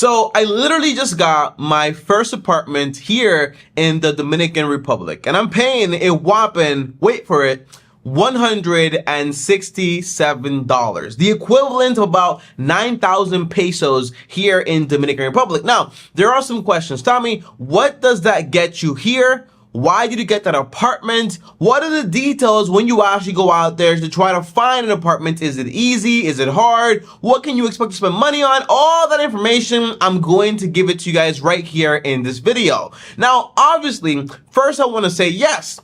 So I literally just got my first apartment here in the Dominican Republic, and I'm paying a whopping, wait for it, $167, the equivalent of about 9,000 pesos here in Dominican Republic. Now, there are some questions. Tommy, what does that get you here? Why did you get that apartment? What are the details when you actually go out there to try to find an apartment? Is it easy? Is it hard? What can you expect to spend money on? All that information, I'm going to give it to you guys right here in this video. Now, obviously, first I want to say yes,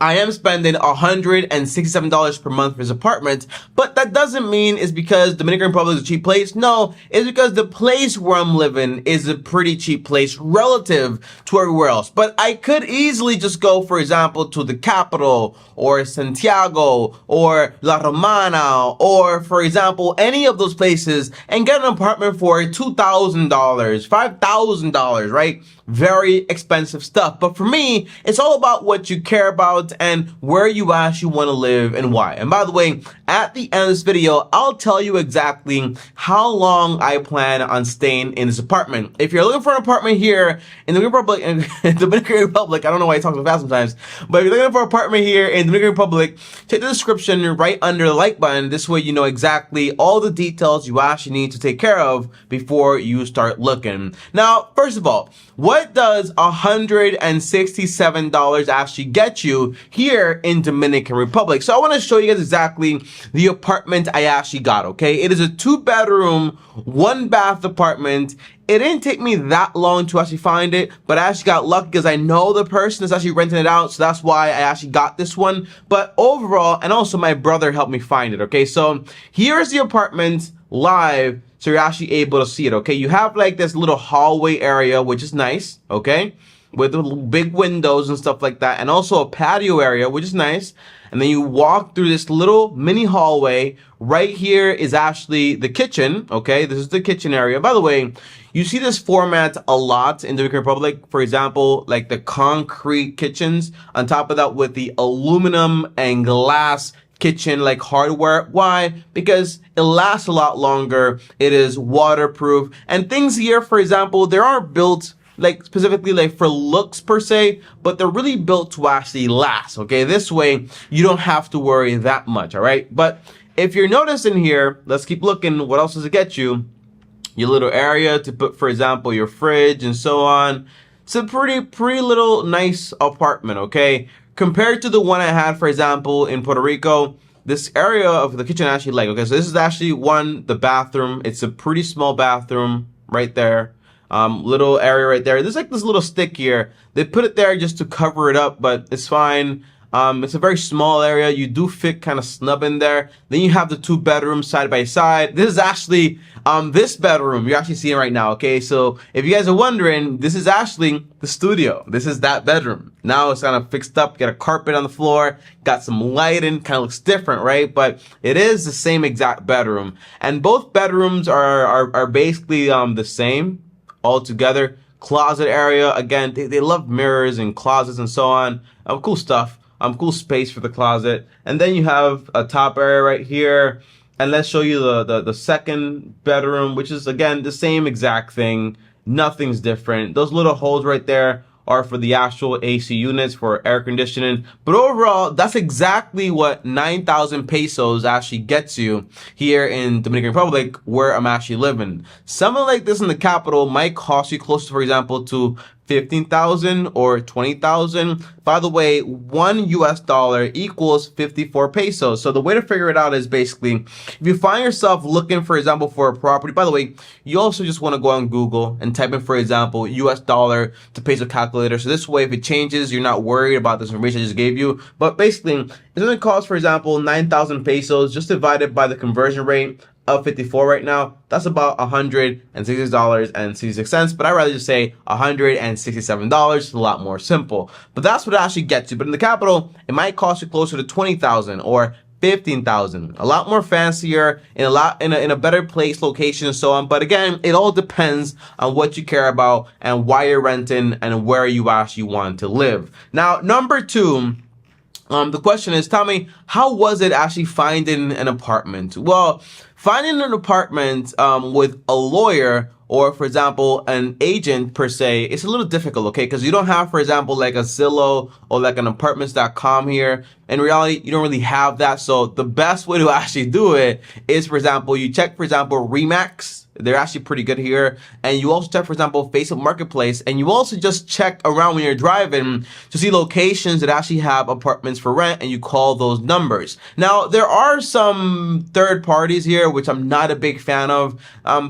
I am spending $167 per month for his apartment, but that doesn't mean it's because Dominican Republic is a cheap place. No, it's because the place where I'm living is a pretty cheap place relative to everywhere else. But I could easily just go, for example, to the capital or Santiago or La Romana or, for example, any of those places and get an apartment for $2,000, $5,000, right? Very expensive stuff. But for me, it's all about what you care about and where you actually want to live and why. And by the way, at the end of this video, I'll tell you exactly how long I plan on staying in this apartment. If you're looking for an apartment here in the Dominican Republic, I don't know why I talk so fast sometimes, but if you're looking for an apartment here in the Dominican Republic, check the description right under the like button. This way you know exactly all the details you actually need to take care of before you start looking. Now, first of all, what does $167 actually get you here in Dominican Republic? So I want to show you guys exactly the apartment I actually got, okay? It is a 2-bedroom, 1-bath apartment. It didn't take me that long to actually find it, but I actually got lucky because I know the person that's actually renting it out, so that's why I actually got this one. But overall, and also my brother helped me find it, okay? So here's the apartment live, so you're actually able to see it, okay? You have like this little hallway area, which is nice, okay? With the big windows and stuff like that, and also a patio area, which is nice. And then you walk through this little mini hallway. Right here is actually the kitchen, okay? This is the kitchen area. By the way, you see this format a lot in the Dominican Republic. For example, like the concrete kitchens. On top of that, with the aluminum and glass kitchen like hardware. Why? Because it lasts a lot longer. It is waterproof. And things here, for example, they aren't built like specifically like for looks per se, but they're really built to actually last, okay? This way, you don't have to worry that much, all right? But if you're noticing here, let's keep looking. What else does it get you? Your little area to put, for example, your fridge and so on. It's a pretty little nice apartment, okay? Compared to the one I had, for example, in Puerto Rico, this area of the kitchen I actually like, okay? So this is actually the bathroom. It's a pretty small bathroom right there. Little area right there. There's like this little stick here. They put it there just to cover it up, but it's fine. It's a very small area. You do fit kind of snug in there. Then you have the 2 bedrooms side by side. This is actually this bedroom you're actually seeing right now, okay? So if you guys are wondering, this is actually the studio. This is that bedroom. Now it's kind of fixed up, got a carpet on the floor, got some lighting, kind of looks different, right? But it is the same exact bedroom. And both bedrooms are basically the same altogether. Closet area, again, they love mirrors and closets and so on. Cool stuff. Cool space for the closet. And then you have a top area right here. And let's show you the second bedroom, which is again the same exact thing. Nothing's different. Those little holes right there are for the actual AC units for air conditioning. But overall, that's exactly what 9,000 pesos actually gets you here in Dominican Republic, where I'm actually living. Something like this in the capital might cost you close, for example, to 15,000 or 20,000. By the way, $1 equals 54 pesos. So the way to figure it out is basically, if you find yourself looking, for example, for a property, by the way, you also just want to go on Google and type in, for example, $to peso calculator. So this way, if it changes, you're not worried about this information I just gave you. But basically, it's going to cost, for example, 9,000 pesos, just divided by the conversion rate of 54 right now. That's about $166.66, but I'd rather just say $167. It's a lot more simple. But that's what it actually gets you. But in the capital, it might cost you closer to 20,000 or 15,000. A lot more fancier, in a better place, location, and so on. But again, it all depends on what you care about and why you're renting and where you actually want to live. Now, number 2. The question is, Tommy, how was it actually finding an apartment? Well, finding an apartment with a lawyer, or for example an agent per se, it's a little difficult, okay, because you don't have, for example, like a Zillow or like an apartments.com here. In reality, you don't really have that. So the best way to actually do it is, for example, you check, for example, Remax. They're actually pretty good here. And you also check, for example, Facebook Marketplace. And you also just check around when you're driving to see locations that actually have apartments for rent, and you call those numbers. Now, there are some third parties here, which I'm not a big fan of.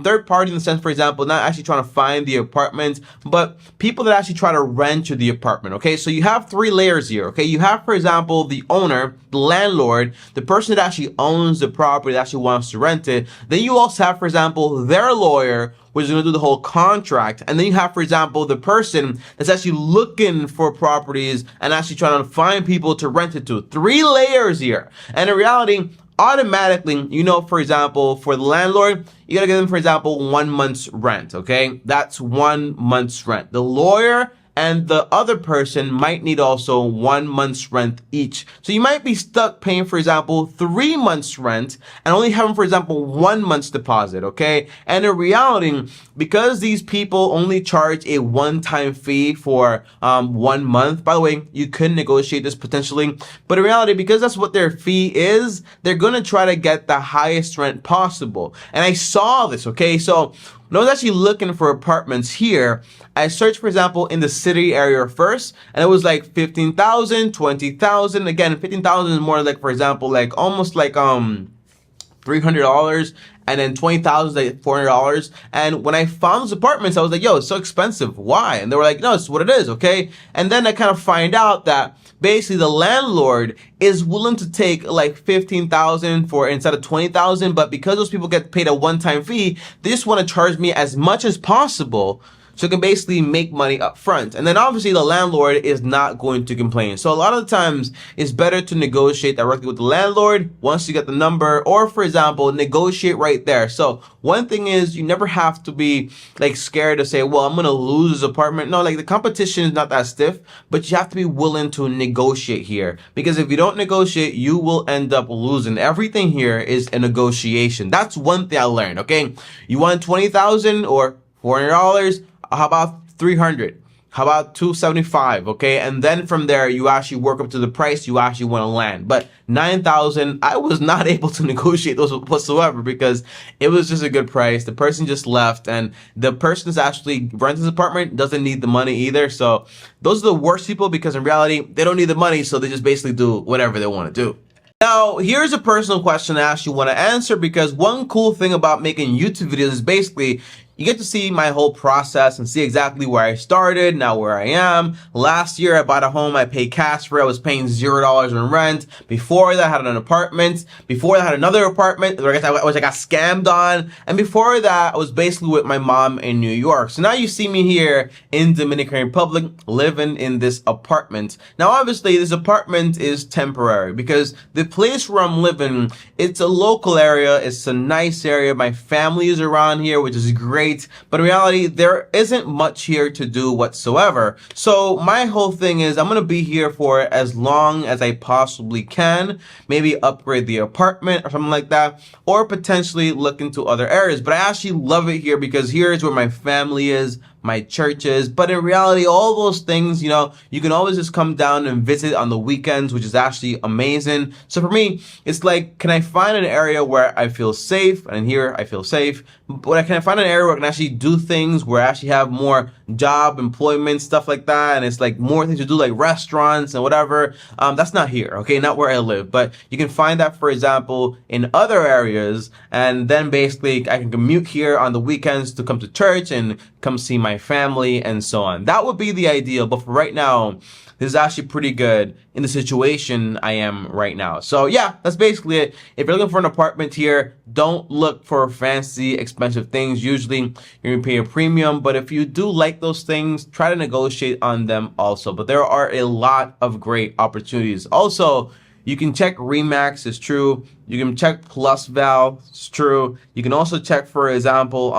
Third party in the sense, for example, not actually trying to find the apartment, but people that actually try to rent you the apartment, okay? So you have three layers here, okay? You have, for example, the owner, the landlord, the person that actually owns the property that actually wants to rent it. Then you also have, for example, their lawyer, which is going to do the whole contract. And then you have, for example, the person that's actually looking for properties and actually trying to find people to rent it to. Three layers here. And in reality, automatically, you know, for example, for the landlord, you got to give them, for example, 1 month's rent, okay? That's 1 month's rent. The lawyer and the other person might need also 1 month's rent each. So you might be stuck paying, for example, 3 months rent and only having, for example, 1 month's deposit, okay? And in reality, because these people only charge a one-time fee for 1 month, by the way, you could negotiate this potentially, but in reality, because that's what their fee is, they're gonna try to get the highest rent possible. And I saw this, okay? So when I was actually looking for apartments here, I searched, for example, in the city area first, and it was like 15,000, 20,000. Again, 15,000 is more like, for example, like almost like $300, and then 20,000 is like $400. And when I found those apartments, I was like, yo, it's so expensive. Why? And they were like, no, it's what it is, okay? And then I kind of find out that basically the landlord is willing to take like 15,000 for instead of 20,000, but because those people get paid a one-time fee, they just want to charge me as much as possible so it can basically make money up front. And then obviously the landlord is not going to complain. So a lot of the times it's better to negotiate directly with the landlord once you get the number, or for example, negotiate right there. So one thing is, you never have to be like scared to say, well, I'm going to lose this apartment. No, like the competition is not that stiff, but you have to be willing to negotiate here, because if you don't negotiate, you will end up losing. Everything here is a negotiation. That's one thing I learned. Okay. You want 20,000 or $400? How about 300? How about 275? Okay. And then from there, you actually work up to the price you actually want to land. But 9,000, I was not able to negotiate those whatsoever because it was just a good price. The person just left, and the person that's actually renting this apartment doesn't need the money either. So those are the worst people, because in reality, they don't need the money. So they just basically do whatever they want to do. Now, here's a personal question I actually want to answer, because one cool thing about making YouTube videos is basically you get to see my whole process and see exactly where I started, now where I am. Last year, I bought a home I paid cash for. I was paying $0 in rent. Before that, I had an apartment. Before that, I had another apartment, which I got scammed on. And before that, I was basically with my mom in New York. So now you see me here in Dominican Republic, living in this apartment. Now, obviously, this apartment is temporary because the place where I'm living, it's a local area. It's a nice area. My family is around here, which is great. But in reality, there isn't much here to do whatsoever. So my whole thing is I'm going to be here for as long as I possibly can. Maybe upgrade the apartment or something like that, or potentially look into other areas. But I actually love it here because here is where my family is, my church is. But in reality, all those things, you know, you can always just come down and visit on the weekends, which is actually amazing. So for me, it's like, can I find an area where I feel safe? And here I feel safe. But can I find an area where I can actually do things, where I actually have more job, employment, stuff like that, and it's like more things to do, like restaurants and whatever? That's not here, okay? Not where I live. But you can find that, for example, in other areas. And then basically I can commute here on the weekends to come to church and come see my family and so on. That would be the ideal. But for right now, this is actually pretty good in the situation I am right now. So yeah, that's basically it. If you're looking for an apartment here, don't look for fancy, expensive things. Usually you're gonna pay a premium, but if you do like those things, try to negotiate on them also. But there are a lot of great opportunities. Also, you can check Remax, it's true. You can check Plus Val, it's true. You can also check, for example,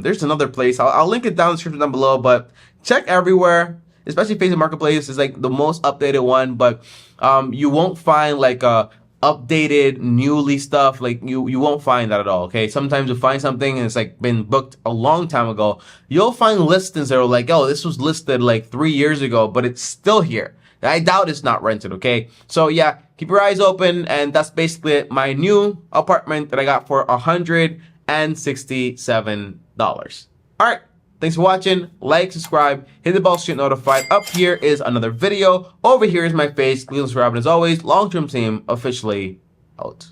there's another place. I'll link it down in the description down below, but check everywhere. Especially Facebook Marketplace is like the most updated one, but you won't find like a updated, newly stuff. Like you won't find that at all. Okay, sometimes you find something and it's like been booked a long time ago. You'll find listings that are like, oh, this was listed like 3 years ago, but it's still here. I doubt it's not rented. Okay, so yeah, keep your eyes open, and that's basically it. My new apartment that I got for $167. All right. Thanks for watching. Like, subscribe, hit the bell to get notified. Up here is another video. Over here is my face. Please subscribe. And as always, long-term team officially out.